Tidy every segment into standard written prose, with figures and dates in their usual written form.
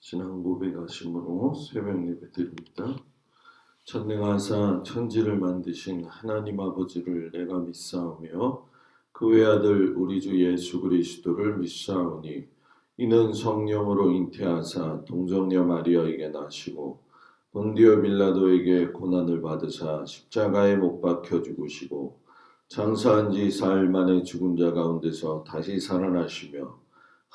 신앙 고백하심으로 새벽 예배 드립니다. 전능하사 천지를 만드신 하나님 아버지를 내가 믿사오며 그 외아들 우리 주 예수 그리스도를 믿사오니 이는 성령으로 잉태하사 동정녀 마리아에게 나시고 본디오 빌라도에게 고난을 받으사 십자가에 못 박혀 죽으시고 장사한 지 사흘 만에 죽은 자 가운데서 다시 살아나시며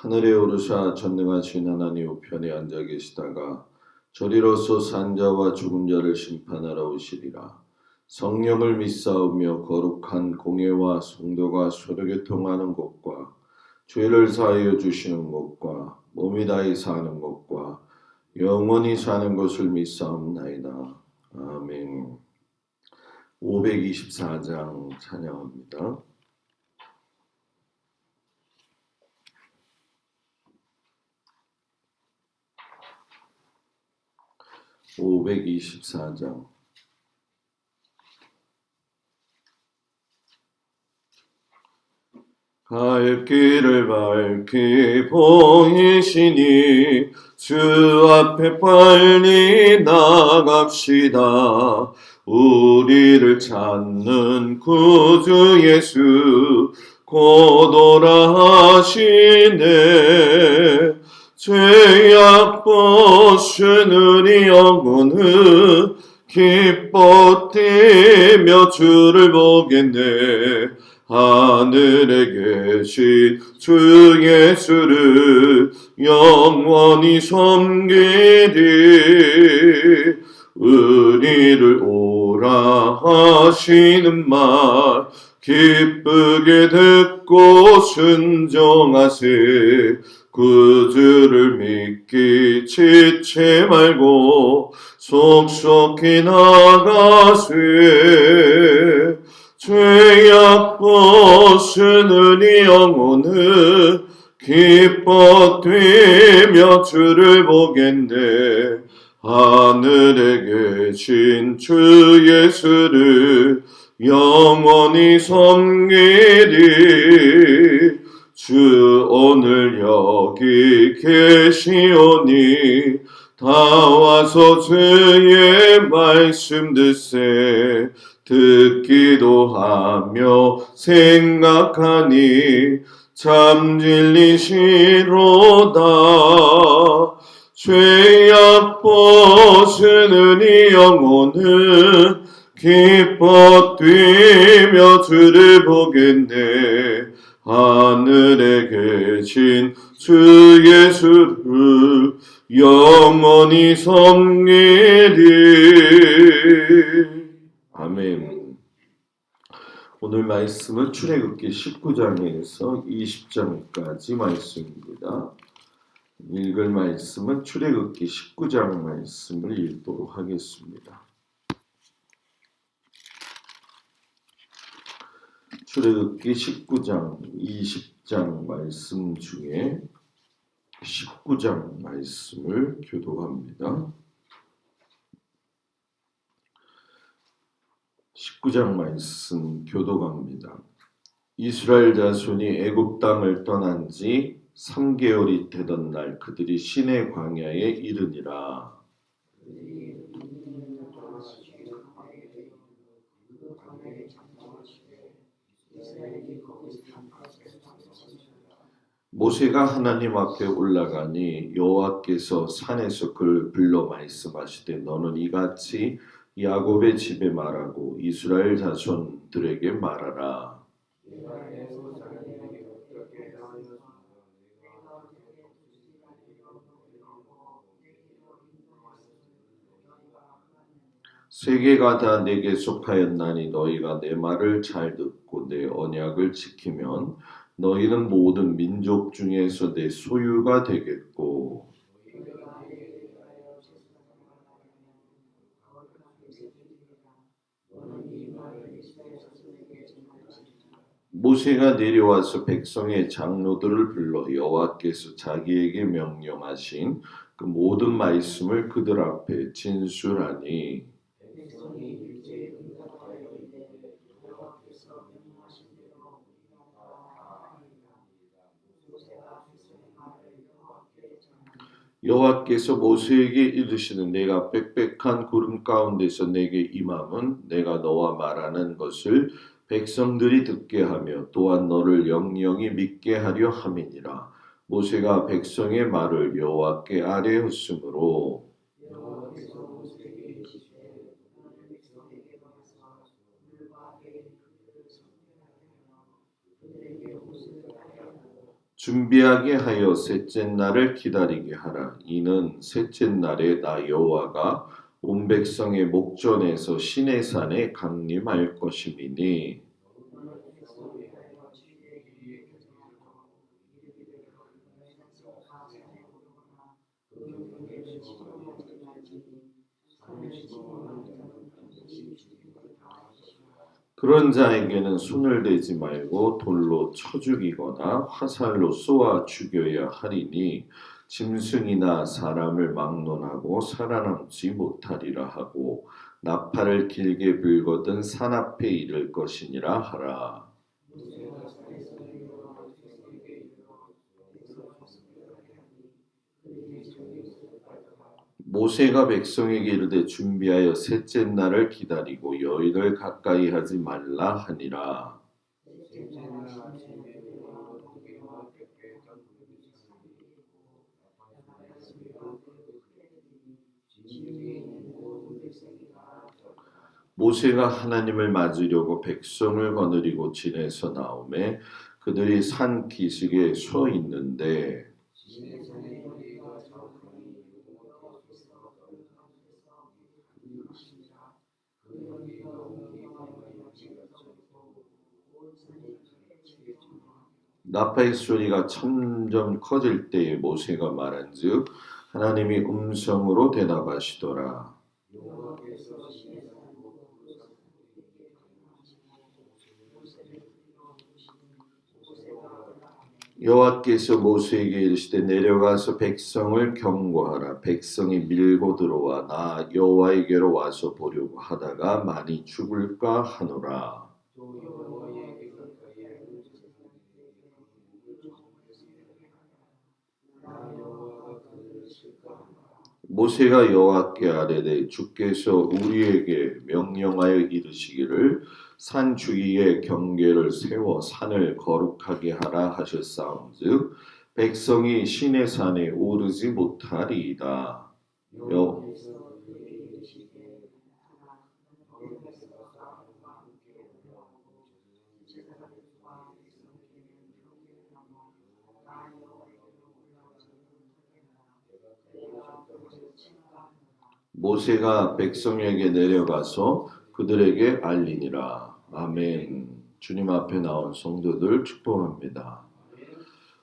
하늘에 오르사 전능하신 하나님 우편에 앉아 계시다가 저리로서 산 자와 죽은 자를 심판하러 오시리라. 성령을 믿사오며 거룩한 공예와 성도가 서로교통하는 것과 죄를 사하여 주시는 것과 몸이 다히 사는 것과 영원히 사는 것을 믿사옵나이다. 아멘. 524장 찬양합니다. 524장. 갈 길을 밝히 보이시니 주 앞에 빨리 나갑시다. 우리를 찾는 구주 예수 곧 오라 하시네. 죄악 벗으는 이 영혼은 기뻐 뛰며 주를 보겠네. 하늘에 계신 주 예수를 영원히 섬기리. 우리를 오라 하시는 말 기쁘게 듣고 순종하세. 구주를 믿기 지체 말고 속속히 나가세. 죄악 벗으는 이 영혼은 기뻐 뛰며 주를 보겠네. 하늘에 계신 주 예수를 영원히 섬기리. 주 오늘 여기 계시오니 다 와서 주의 말씀 듣세. 듣기도 하며 생각하니 참 진리시로다. 죄악 벗으는 이 영혼은 기뻐 뛰며 주를 보겠네. 하늘에 계신 주 예수를 영원히 섬기리. 아멘. 오늘 말씀은 출애굽기 19장에서 20장까지 말씀입니다. 읽을 말씀은 출애굽기 19장 말씀을 읽도록 하겠습니다. 출애굽기 19장, 20장 말씀 중에 19장 말씀을 교독합니다. 19장 말씀 교독합니다. 이스라엘 자손이 애굽 땅을 떠난 지 3개월이 되던 날 그들이 시내 광야에 이르니라. 모세가 하나님 앞에 올라가니 여호와께서 산에서 그를 불러 말씀하시되 너는 이같이 야곱의 집에 말하고 이스라엘 자손들에게 말하라. 세계가 다 내게 속하였나니 너희가 내 말을 잘 듣고 내 언약을 지키면 너희는 모든 민족 중에서 내 소유가 되겠고 모세가 내려와서 백성의 장로들을 불러 여호와께서 자기에게 명령하신 그 모든 말씀을 그들 앞에 진술하니 여호와께서 모세에게 이르시는 내가 빽빽한 구름 가운데서 내게 임함은 내가 너와 말하는 것을 백성들이 듣게 하며 또한 너를 영영히 믿게 하려 함이니라. 모세가 백성의 말을 여호와께 아뢰었으므로 준비하게 하여 셋째 날을 기다리게 하라. 이는 셋째 날에 나 여호와가 온 백성의 목전에서 시내산에 강림할 것임이니 그런 자에게는 손을 대지 말고 돌로 쳐 죽이거나 화살로 쏘아 죽여야 하리니 짐승이나 사람을 막론하고 살아남지 못하리라 하고 나팔을 길게 불거든 산 앞에 이를 것이니라 하라. 모세가 백성에게 이르되 준비하여 셋째 날을 기다리고 여인을 가까이 하지 말라 하니라. 모세가 하나님을 맞으려고 백성을 거느리고 진에서 나오매 그들이 산 기슭에 서 있는데 나팔 소리가 점점 커질 때에 모세가 말한즉 하나님이 음성으로 대답하시더라. 여호와께서 모세에게 이르시되 내려가서 백성을 경고하라. 백성이 밀고 들어와 나 여호와에게로 와서 보려고 하다가 많이 죽을까 하노라. 모세가 여호와께 아뢰되 주께서 우리에게 명령하여 이르시기를 산 주위에 경계를 세워 산을 거룩하게 하라 하셨사온즉 백성이 시내 산에 오르지 못하리이다. 여 모세가 백성에게 내려가서 그들에게 알리니라. 아멘. 주님 앞에 나온 성도들 축복합니다.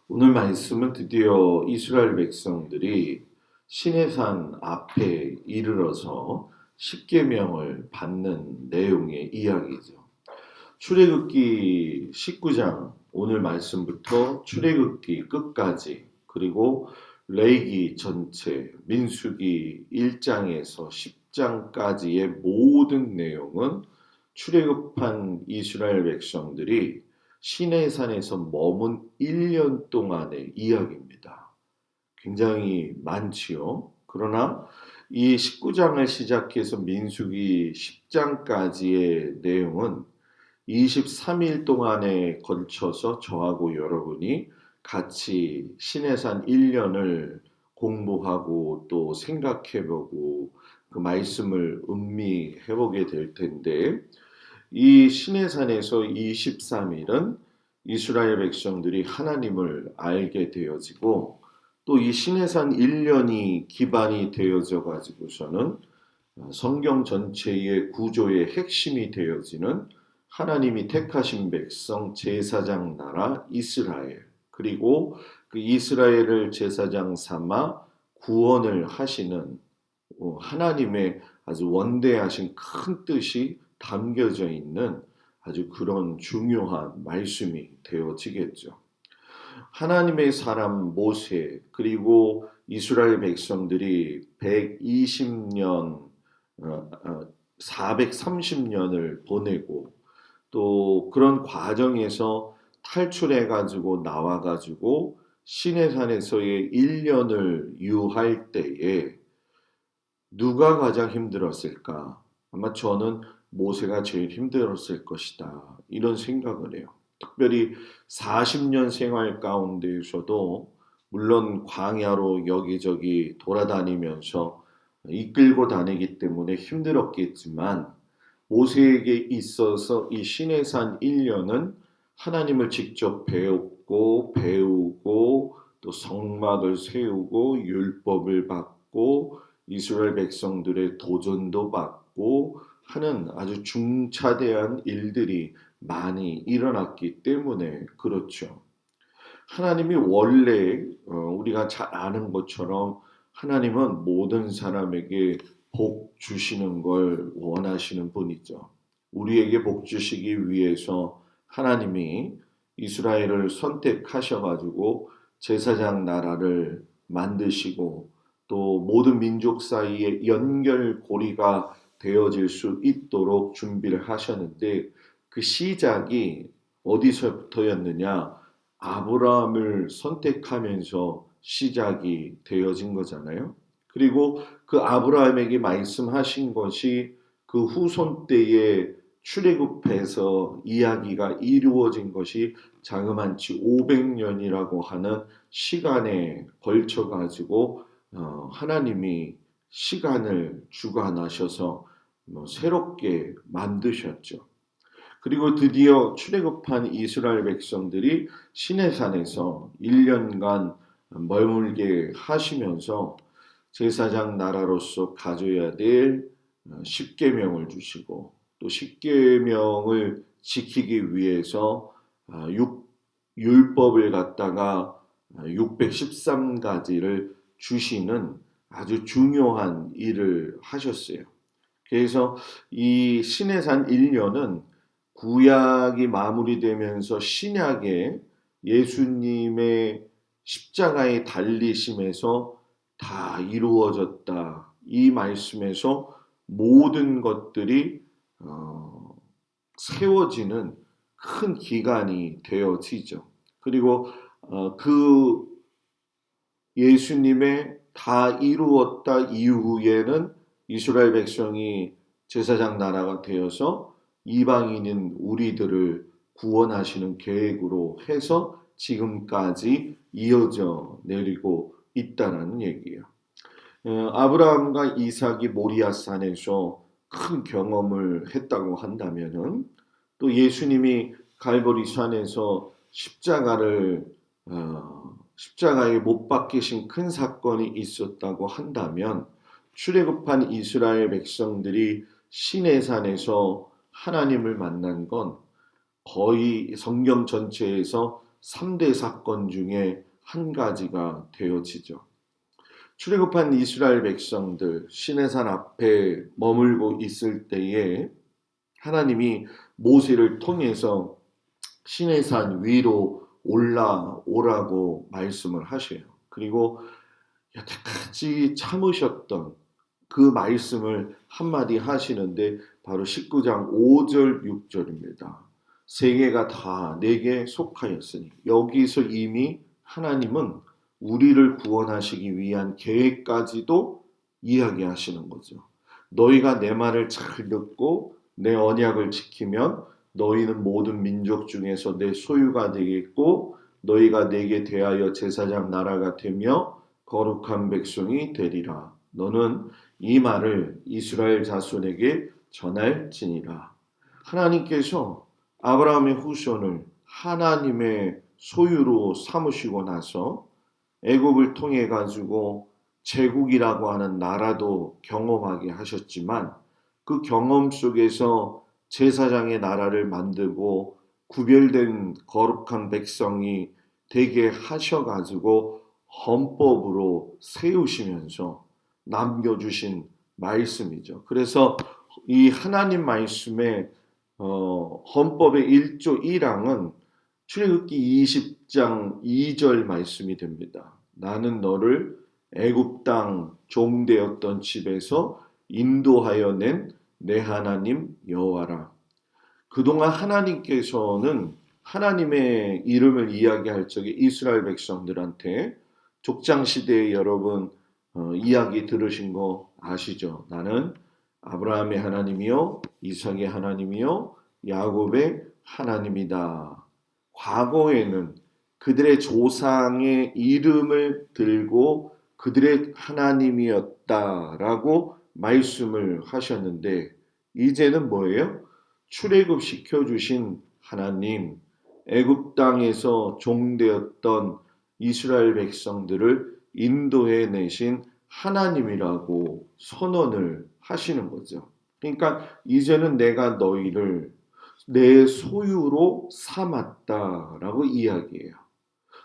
오늘 말씀은 드디어 이스라엘 백성들이 시내산 앞에 이르러서 십계명을 받는 내용의 이야기죠. 출애굽기 19장 오늘 말씀부터 출애굽기 끝까지 그리고 레위기 전체 민수기 1장에서 10장까지의 모든 내용은 출애굽한 이스라엘 백성들이 시내산에서 머문 1년 동안의 이야기입니다. 굉장히 많지요. 그러나 이 19장을 시작해서 민수기 10장까지의 내용은 23일 동안에 걸쳐서 저하고 여러분이 같이 시내산 1년을 공부하고 또 생각해보고 그 말씀을 음미해보게 될 텐데 이 시내산에서 23일은 이스라엘 백성들이 하나님을 알게 되어지고 또 이 시내산 1년이 기반이 되어져 가지고서는 성경 전체의 구조의 핵심이 되어지는 하나님이 택하신 백성 제사장 나라 이스라엘 그리고 그 이스라엘을 제사장 삼아 구원을 하시는 하나님의 아주 원대하신 큰 뜻이 담겨져 있는 아주 그런 중요한 말씀이 되어지겠죠. 하나님의 사람 모세 그리고 이스라엘 백성들이 120년 430년을 보내고 또 그런 과정에서 탈출해 가지고 나와 가지고 시내산에서의 1년을 유할 때에 누가 가장 힘들었을까? 아마 저는 모세가 제일 힘들었을 것이다. 이런 생각을 해요. 특별히 40년 생활 가운데에서도 물론 광야로 여기저기 돌아다니면서 이끌고 다니기 때문에 힘들었겠지만 모세에게 있어서 이 시내산 1년은 하나님을 직접 배우고 또 성막을 세우고 율법을 받고 이스라엘 백성들의 도전도 받고 하는 아주 중차대한 일들이 많이 일어났기 때문에 그렇죠. 하나님이 원래 우리가 잘 아는 것처럼 하나님은 모든 사람에게 복 주시는 걸 원하시는 분이죠. 우리에게 복 주시기 위해서 하나님이 이스라엘을 선택하셔가지고 제사장 나라를 만드시고 또 모든 민족 사이에 연결고리가 되어질 수 있도록 준비를 하셨는데 그 시작이 어디서부터였느냐? 아브라함을 선택하면서 시작이 되어진 거잖아요. 그리고 그 아브라함에게 말씀하신 것이 그 후손 때에 출애굽해서 이야기가 이루어진 것이 자그만치 500년이라고 하는 시간에 걸쳐 가지고 하나님이 시간을 주관하셔서 새롭게 만드셨죠. 그리고 드디어 출애굽한 이스라엘 백성들이 시내산에서 1년간 머물게 하시면서 제사장 나라로서 가져야 될 십계명을 주시고 또 십계명을 지키기 위해서 율법을 갖다가 613가지를 주시는 아주 중요한 일을 하셨어요. 그래서 이 시내산 1년은 구약이 마무리되면서 신약에 예수님의 십자가의 달리심에서 다 이루어졌다. 이 말씀에서 모든 것들이 세워지는 큰 기간이 되어지죠. 그리고 그 예수님의 다 이루었다 이후에는 이스라엘 백성이 제사장 나라가 되어서 이방인인 우리들을 구원하시는 계획으로 해서 지금까지 이어져 내리고 있다는 얘기예요. 아브라함과 이삭이 모리아산에서 큰 경험을 했다고 한다면은 또 예수님이 갈보리 산에서 십자가에 못 박히신 큰 사건이 있었다고 한다면 출애굽한 이스라엘 백성들이 시내산에서 하나님을 만난 건 거의 성경 전체에서 3대 사건 중에 한 가지가 되어지죠. 출애굽한 이스라엘 백성들 시내산 앞에 머물고 있을 때에 하나님이 모세를 통해서 시내산 위로 올라오라고 말씀을 하셔요. 그리고 여태까지 참으셨던 그 말씀을 한마디 하시는데 바로 19장 5절 6절입니다. 세계가 다 내게 속하였으니 여기서 이미 하나님은 우리를 구원하시기 위한 계획까지도 이야기하시는 거죠. 너희가 내 말을 잘 듣고 내 언약을 지키면 너희는 모든 민족 중에서 내 소유가 되겠고 너희가 내게 대하여 제사장 나라가 되며 거룩한 백성이 되리라. 너는 이 말을 이스라엘 자손에게 전할지니라. 하나님께서 아브라함의 후손을 하나님의 소유로 삼으시고 나서 애굽을 통해 가지고 제국이라고 하는 나라도 경험하게 하셨지만 그 경험 속에서 제사장의 나라를 만들고 구별된 거룩한 백성이 되게 하셔가지고 헌법으로 세우시면서 남겨주신 말씀이죠. 그래서 이 하나님 말씀의 헌법의 1조 1항은 출애굽기 20장 2절 말씀이 됩니다. 나는 너를 애굽 땅 종되었던 집에서 인도하여 낸 내 하나님 여호와라. 그동안 하나님께서는 하나님의 이름을 이야기할 적에 이스라엘 백성들한테 족장 시대에 여러분 이야기 들으신 거 아시죠? 나는 아브라함의 하나님이요, 이삭의 하나님이요, 야곱의 하나님이다. 과거에는 그들의 조상의 이름을 들고 그들의 하나님이었다라고 말씀을 하셨는데 이제는 뭐예요? 출애굽 시켜주신 하나님, 애굽 땅에서 종되었던 이스라엘 백성들을 인도해 내신 하나님이라고 선언을 하시는 거죠. 그러니까 이제는 내가 너희를 내 소유로 삼았다라고 이야기해요.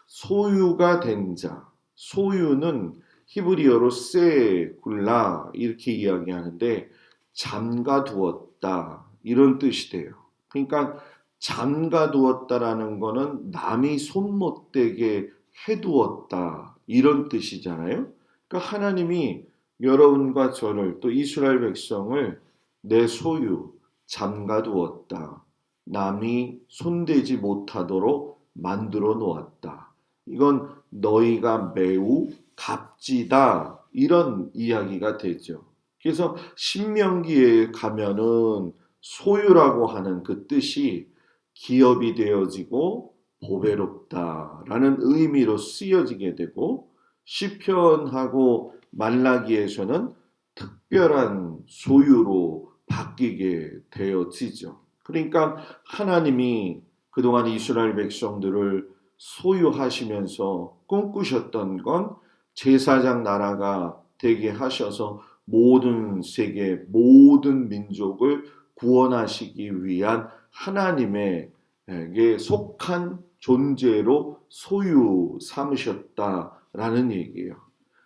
소유가 된 자, 소유는 히브리어로 세굴라 이렇게 이야기하는데 잠가 두었다 이런 뜻이 돼요. 그러니까 잠가 두었다라는 거는 남이 손 못 대게 해두었다 이런 뜻이잖아요. 그러니까 하나님이 여러분과 저를 또 이스라엘 백성을 내 소유 잠가 두었다. 남이 손대지 못하도록 만들어 놓았다. 이건 너희가 매우 값지다 이런 이야기가 되죠. 그래서 신명기에 가면은 소유라고 하는 그 뜻이 기업이 되어지고 보배롭다라는 의미로 쓰여지게 되고 시편하고 말라기에서는 특별한 소유로 바뀌게 되어지죠. 그러니까 하나님이 그동안 이스라엘 백성들을 소유하시면서 꿈꾸셨던 건 제사장 나라가 되게 하셔서 모든 세계, 모든 민족을 구원하시기 위한 하나님에게 속한 존재로 소유 삼으셨다라는 얘기예요.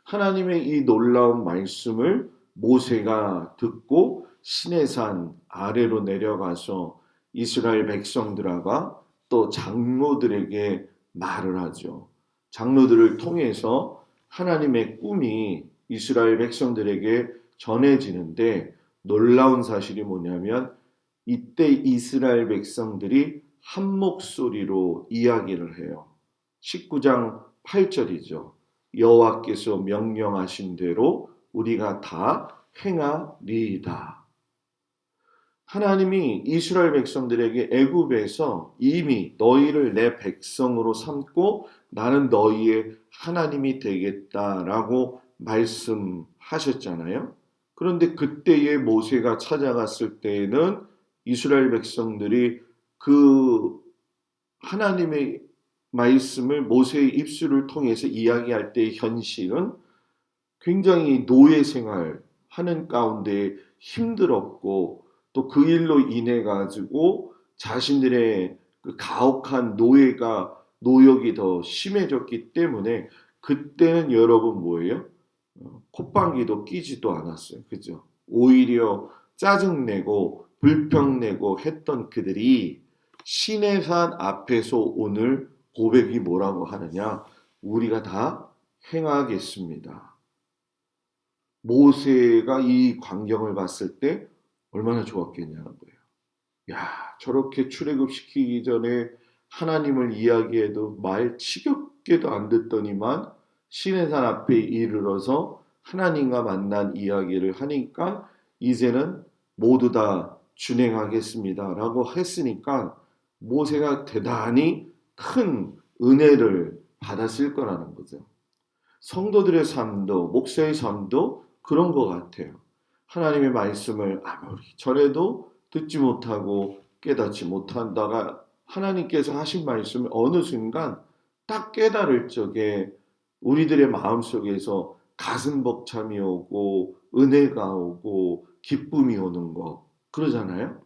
하나님의 이 놀라운 말씀을 모세가 듣고 시내산 아래로 내려가서 이스라엘 백성들과 또 장로들에게 말을 하죠. 장로들을 통해서 하나님의 꿈이 이스라엘 백성들에게 전해지는데 놀라운 사실이 뭐냐면 이때 이스라엘 백성들이 한 목소리로 이야기를 해요. 19장 8절이죠. 여호와께서 명령하신 대로 우리가 다 행하리이다. 하나님이 이스라엘 백성들에게 애굽에서 이미 너희를 내 백성으로 삼고 나는 너희의 하나님이 되겠다라고 말씀하셨잖아요. 그런데 그때에 모세가 찾아갔을 때에는 이스라엘 백성들이 그 하나님의 말씀을 모세의 입술을 통해서 이야기할 때의 현실은 굉장히 노예 생활하는 가운데 힘들었고 또 그 일로 인해 가지고 자신들의 그 가혹한 노역이 더 심해졌기 때문에 그때는 여러분 뭐예요? 콧방귀도 끼지도 않았어요. 그죠? 오히려 짜증내고 불평내고 했던 그들이 시내산 앞에서 오늘 고백이 뭐라고 하느냐? 우리가 다 행하겠습니다. 모세가 이 광경을 봤을 때 얼마나 좋았겠냐는 거예요. 야, 저렇게 출애굽시키기 전에 하나님을 이야기해도 말 치겹게도 안 듣더니만 시내산 앞에 이르러서 하나님과 만난 이야기를 하니까 이제는 모두 다 준행하겠습니다 라고 했으니까 모세가 대단히 큰 은혜를 받았을 거라는 거죠. 성도들의 삶도 목사의 삶도 그런 것 같아요. 하나님의 말씀을 아무리 전에도 듣지 못하고 깨닫지 못한다가 하나님께서 하신 말씀을 어느 순간 딱 깨달을 적에 우리들의 마음속에서 가슴 벅참이 오고 은혜가 오고 기쁨이 오는 거 그러잖아요.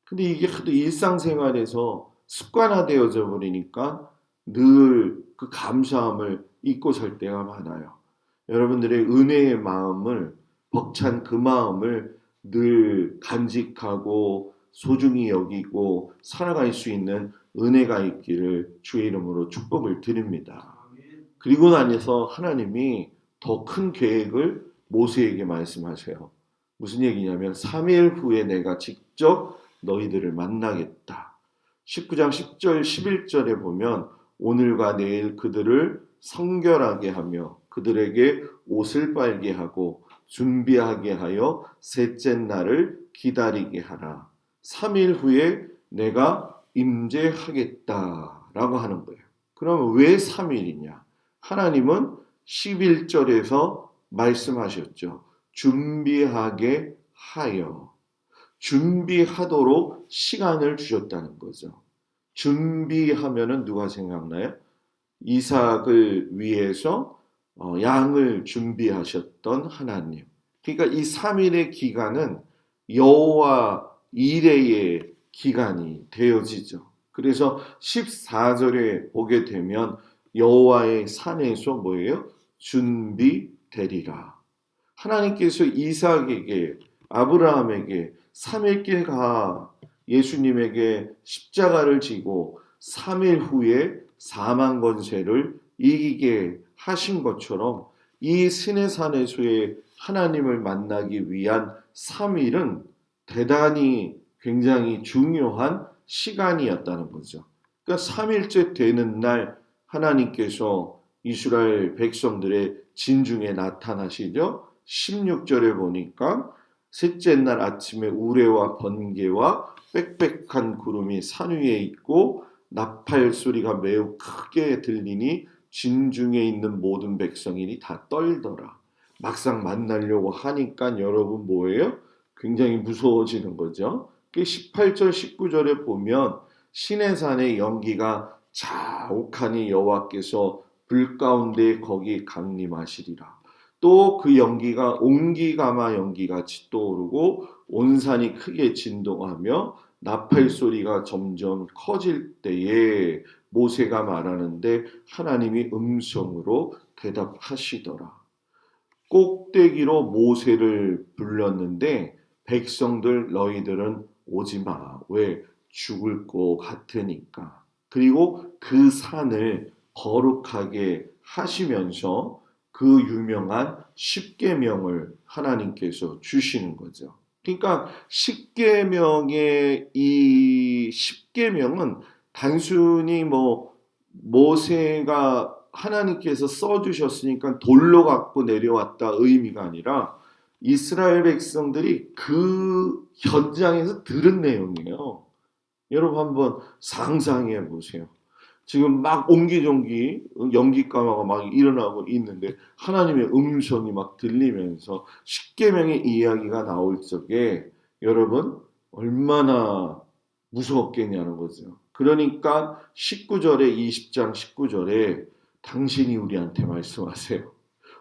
근데 이게 하도 일상생활에서 습관화되어져 버리니까 늘 그 감사함을 잊고 살 때가 많아요. 여러분들의 은혜의 마음을 벅찬 그 마음을 늘 간직하고 소중히 여기고 살아갈 수 있는 은혜가 있기를 주의 이름으로 축복을 드립니다. 그리고 나서 하나님이 더 큰 계획을 모세에게 말씀하세요. 무슨 얘기냐면 3일 후에 내가 직접 너희들을 만나겠다. 19장 10절 11절에 보면 오늘과 내일 그들을 성결하게 하며 그들에게 옷을 빨게 하고 준비하게 하여 셋째 날을 기다리게 하라. 3일 후에 내가 임재하겠다라고 하는 거예요. 그럼 왜 3일이냐? 하나님은 11절에서 말씀하셨죠. 준비하게 하여. 준비하도록 시간을 주셨다는 거죠. 준비하면은 누가 생각나요? 이삭을 위해서 양을 준비하셨던 하나님. 그러니까 이 3일의 기간은 여호와 이레의 기간이 되어지죠. 그래서 14절에 보게 되면 여호와의 산에서 뭐예요? 준비되리라. 하나님께서 이삭에게 아브라함에게 3일 가 예수님에게 십자가를 지고 3일 후에 사망 권세를 이기게 하신 것처럼 이 시내산에서의 하나님을 만나기 위한 3일은 대단히 굉장히 중요한 시간이었다는 거죠. 그러니까 3일째 되는 날 하나님께서 이스라엘 백성들의 진중에 나타나시죠. 16절에 보니까 셋째 날 아침에 우레와 번개와 빽빽한 구름이 산 위에 있고 나팔 소리가 매우 크게 들리니 진중에 있는 모든 백성이 다 떨더라. 막상 만나려고 하니까 여러분 뭐예요? 굉장히 무서워지는 거죠. 18절 19절에 보면 시내산의 연기가 자욱하니 여호와께서 불 가운데 거기 강림하시리라. 또 그 연기가 옹기가마 연기같이 떠오르고 온 산이 크게 진동하며 나팔 소리가 점점 커질 때에 모세가 말하는데 하나님이 음성으로 대답하시더라. 꼭대기로 모세를 불렀는데 백성들 너희들은 오지 마. 왜? 죽을 것 같으니까. 그리고 그 산을 거룩하게 하시면서 그 유명한 십계명을 하나님께서 주시는 거죠. 그러니까 십계명의 이 십계명은 단순히 뭐 모세가 하나님께서 써주셨으니까 돌로 갖고 내려왔다 의미가 아니라 이스라엘 백성들이 그 현장에서 들은 내용이에요. 여러분 한번 상상해 보세요. 지금 막 옹기종기 연기가마가 막 일어나고 있는데 하나님의 음성이 막 들리면서 십계명의 이야기가 나올 적에 여러분 얼마나 무서웠겠냐는 거죠. 그러니까 19절에 20장 19절에 당신이 우리한테 말씀하세요.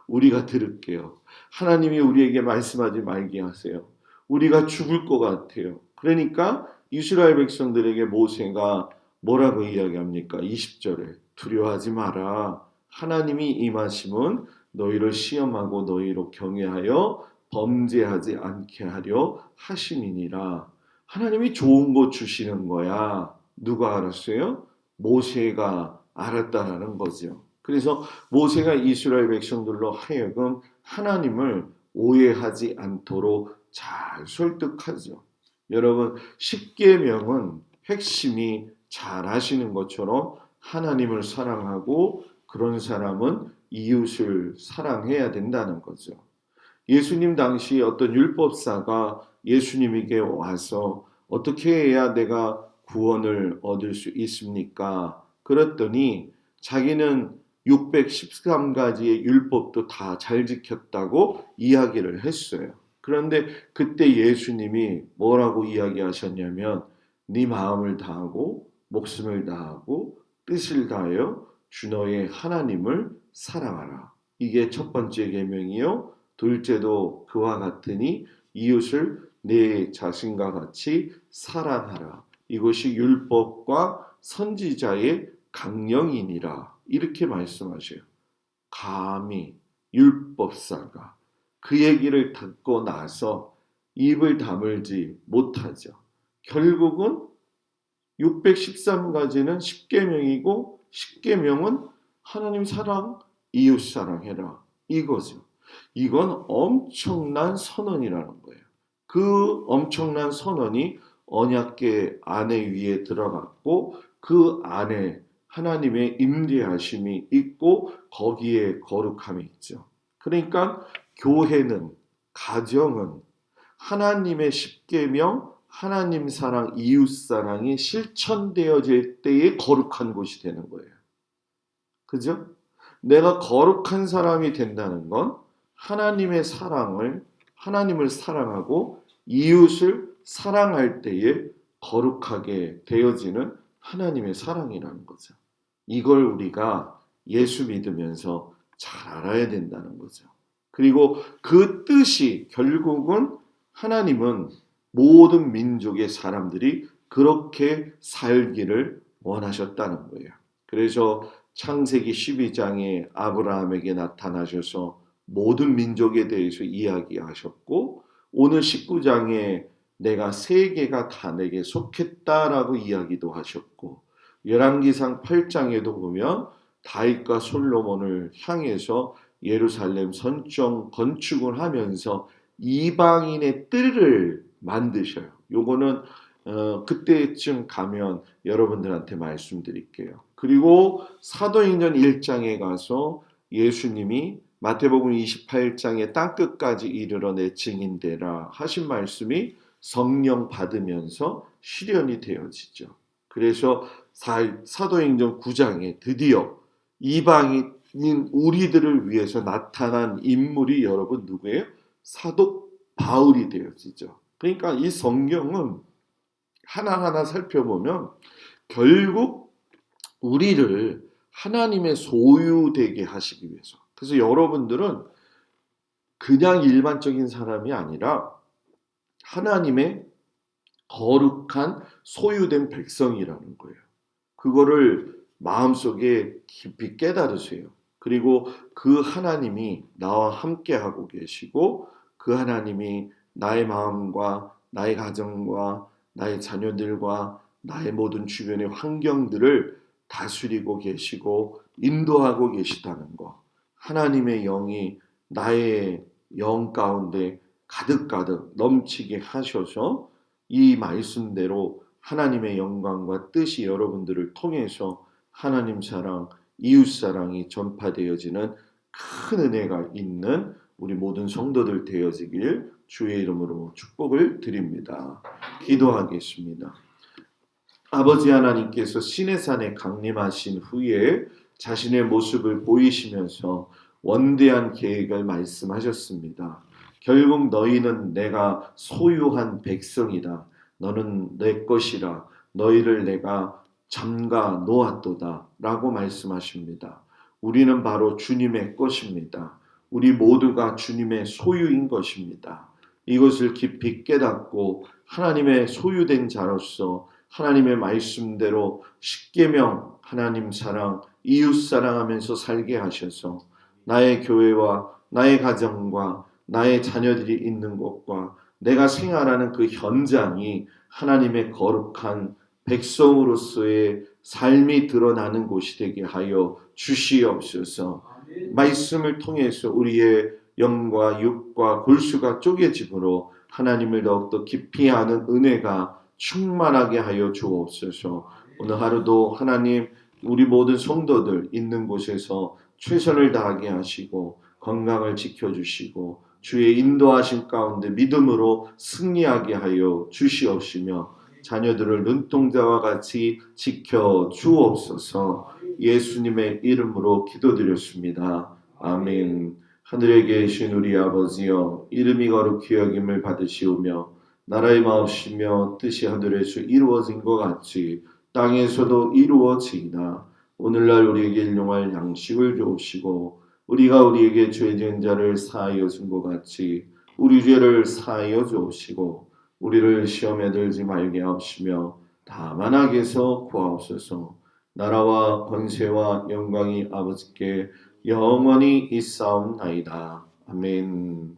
우리가 들을게요. 하나님이 우리에게 말씀하지 말게 하세요. 우리가 죽을 것 같아요. 그러니까 이스라엘 백성들에게 모세가 뭐라고 이야기합니까? 20절에 두려워하지 마라. 하나님이 임하심은 너희를 시험하고 너희로 경외하여 범죄하지 않게 하려 하심이니라. 하나님이 좋은 거 주시는 거야. 누가 알았어요? 모세가 알았다라는 거죠. 그래서 모세가 이스라엘 백성들로 하여금 하나님을 오해하지 않도록 잘 설득하죠. 여러분, 십계명은 핵심이 잘 아시는 것처럼 하나님을 사랑하고 그런 사람은 이웃을 사랑해야 된다는 거죠. 예수님 당시 어떤 율법사가 예수님에게 와서 어떻게 해야 내가 구원을 얻을 수 있습니까? 그랬더니 자기는 613가지의 율법도 다 잘 지켰다고 이야기를 했어요. 그런데 그때 예수님이 뭐라고 이야기하셨냐면 네 마음을 다하고 목숨을 다하고 뜻을 다하여 주 너의 하나님을 사랑하라. 이게 첫 번째 계명이요. 둘째도 그와 같으니 이웃을 내 자신과 같이 사랑하라. 이것이 율법과 선지자의 강령이니라. 이렇게 말씀하셔요. 감히 율법사가 그 얘기를 듣고 나서 입을 다물지 못하죠. 결국은 613가지는 십계명이고 십계명은 하나님 사랑, 이웃 사랑해라. 이거죠. 이건 엄청난 선언이라는 거예요. 그 엄청난 선언이 언약궤 안에 위에 들어갔고 그 안에 하나님의 임재하심이 있고 거기에 거룩함이 있죠. 그러니까 교회는, 가정은 하나님의 십계명, 하나님 사랑, 이웃 사랑이 실천되어질 때에 거룩한 곳이 되는 거예요. 그죠? 내가 거룩한 사람이 된다는 건 하나님을 사랑하고 이웃을 사랑할 때에 거룩하게 되어지는 하나님의 사랑이라는 거죠. 이걸 우리가 예수 믿으면서 잘 알아야 된다는 거죠. 그리고 그 뜻이 결국은 하나님은 모든 민족의 사람들이 그렇게 살기를 원하셨다는 거예요. 그래서 창세기 12장에 아브라함에게 나타나셔서 모든 민족에 대해서 이야기하셨고 오늘 19장에 내가 세계가 다 내게 속했다라고 이야기도 하셨고 열왕기상 8장에도 보면 다윗과 솔로몬을 향해서 예루살렘 선정 건축을 하면서 이방인의 뜰을 만드셔요. 요거는 그때쯤 가면 여러분들한테 말씀드릴게요. 그리고 사도행전 1장에 가서 예수님이 마태복음 28장의 땅끝까지 이르러 내 증인되라 하신 말씀이 성령 받으면서 실현이 되어지죠. 그래서 사도행전 9장에 드디어 이방인 우리들을 위해서 나타난 인물이 여러분 누구예요? 사도 바울이 되어지죠. 그러니까 이 성경은 하나하나 살펴보면 결국 우리를 하나님의 소유되게 하시기 위해서. 그래서 여러분들은 그냥 일반적인 사람이 아니라 하나님의 거룩한 소유된 백성이라는 거예요. 그거를 마음속에 깊이 깨달으세요. 그리고 그 하나님이 나와 함께 하고 계시고 그 하나님이 나의 마음과 나의 가정과 나의 자녀들과 나의 모든 주변의 환경들을 다스리고 계시고 인도하고 계시다는 것. 하나님의 영이 나의 영 가운데 가득가득 넘치게 하셔서 이 말씀대로 하나님의 영광과 뜻이 여러분들을 통해서 하나님 사랑, 이웃 사랑이 전파되어지는 큰 은혜가 있는 우리 모든 성도들 되어지길 주의 이름으로 축복을 드립니다. 기도하겠습니다. 아버지 하나님께서 시내산에 강림하신 후에 자신의 모습을 보이시면서 원대한 계획을 말씀하셨습니다. 결국 너희는 내가 소유한 백성이다. 너는 내 것이라. 너희를 내가 잠가 놓았도다. 라고 말씀하십니다. 우리는 바로 주님의 것입니다. 우리 모두가 주님의 소유인 것입니다. 이것을 깊이 깨닫고 하나님의 소유된 자로서 하나님의 말씀대로 십계명, 하나님 사랑, 이웃 사랑하면서 살게 하셔서 나의 교회와 나의 가정과 나의 자녀들이 있는 곳과 내가 생활하는 그 현장이 하나님의 거룩한 백성으로서의 삶이 드러나는 곳이 되게 하여 주시옵소서. 말씀을 통해서 우리의 영과 육과 골수가 쪼개짐으로 하나님을 더욱더 깊이 아는 은혜가 충만하게 하여 주옵소서. 오늘 하루도 하나님 우리 모든 성도들 있는 곳에서 최선을 다하게 하시고 건강을 지켜주시고 주의 인도하심 가운데 믿음으로 승리하게 하여 주시옵시며 자녀들을 눈동자와 같이 지켜 주옵소서. 예수님의 이름으로 기도드렸습니다. 아멘. 하늘에 계신 우리 아버지여, 이름이 거룩히 여김을 받으시오며 나라의 마옵시며 뜻이 하늘에서 이루어진 것 같이 땅에서도 이루어지이다. 오늘날 우리에게 일용할 양식을 주옵시고 우리가 우리에게 죄 지은 자를 사하여 준 것 같이 우리 죄를 사하여 주옵시고 우리를 시험에 들지 말게 하옵시며 다만 악에서 구하옵소서. 나라와 권세와 영광이 아버지께 영원히 있사옵나이다. 아멘.